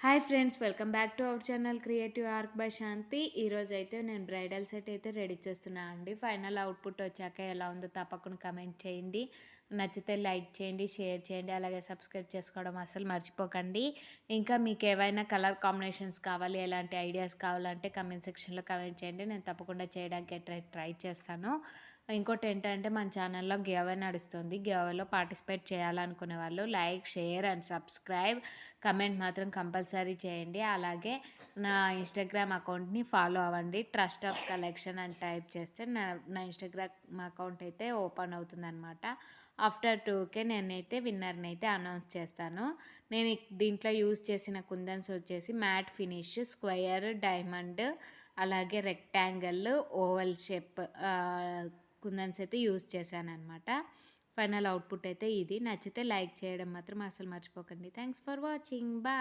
Hi friends, welcome back to our channel creative arc by Shanti. ఈరోజు అయితే నేను bridal set అయితే రెడీ చేస్తున్నాను అండి. ఫైనల్ అవుట్పుట్ వచ్చాక ఎలా ఉందో తప్పకుండా కమెంట్ చేయండి. నచ్చితే లైక్ చేయండి, షేర్ చేయండి, అలాగే సబ్స్క్రైబ్ చేసుకోవడం అసలు మర్చిపోకండి. ఇంకా మీకు ఏవైనా కలర్ కాంబినేషన్స్ కావాలి, ఎలాంటి ఐడియాస్ కావాలంటే కమెంట్ సెక్షన్లో కమెంట్ చేయండి. నేను తప్పకుండా చేయడానికి ట్రై చేస్తాను. ఇంకోటి ఏంటంటే మన ఛానల్లో గివ్ నడుస్తుంది. గివ్లో పార్టిసిపేట్ చేయాలనుకునే వాళ్ళు like, share and subscribe, comment మాత్రం కంపల్సరీ చేయండి. అలాగే నా ఇన్స్టాగ్రామ్ అకౌంట్ని ఫాలో అవ్వండి. ట్రస్ట్ ఆఫ్ కలెక్షన్ అని టైప్ చేస్తే నా ఇన్స్టాగ్రామ్ అకౌంట్ అయితే ఓపెన్ అవుతుందన్నమాట. ఆఫ్టర్ 2కే నేనైతే విన్నర్ని అయితే అనౌన్స్ చేస్తాను. నేను దీంట్లో యూజ్ చేసిన కుందన్స్ వచ్చేసి మ్యాట్ ఫినిష్, స్క్వయర్, డైమండ్, అలాగే రెక్టాంగిల్, ఓవల్ షేప్ కుందన్స్ అయితే యూజ్ చేశానమాట. ఫైనల్ అవుట్పుట్ అయితే ఇది. నచ్చితే లైక్ చేయడం మాత్రం అసలు మర్చిపోకండి. Thanks for watching. బాయ్.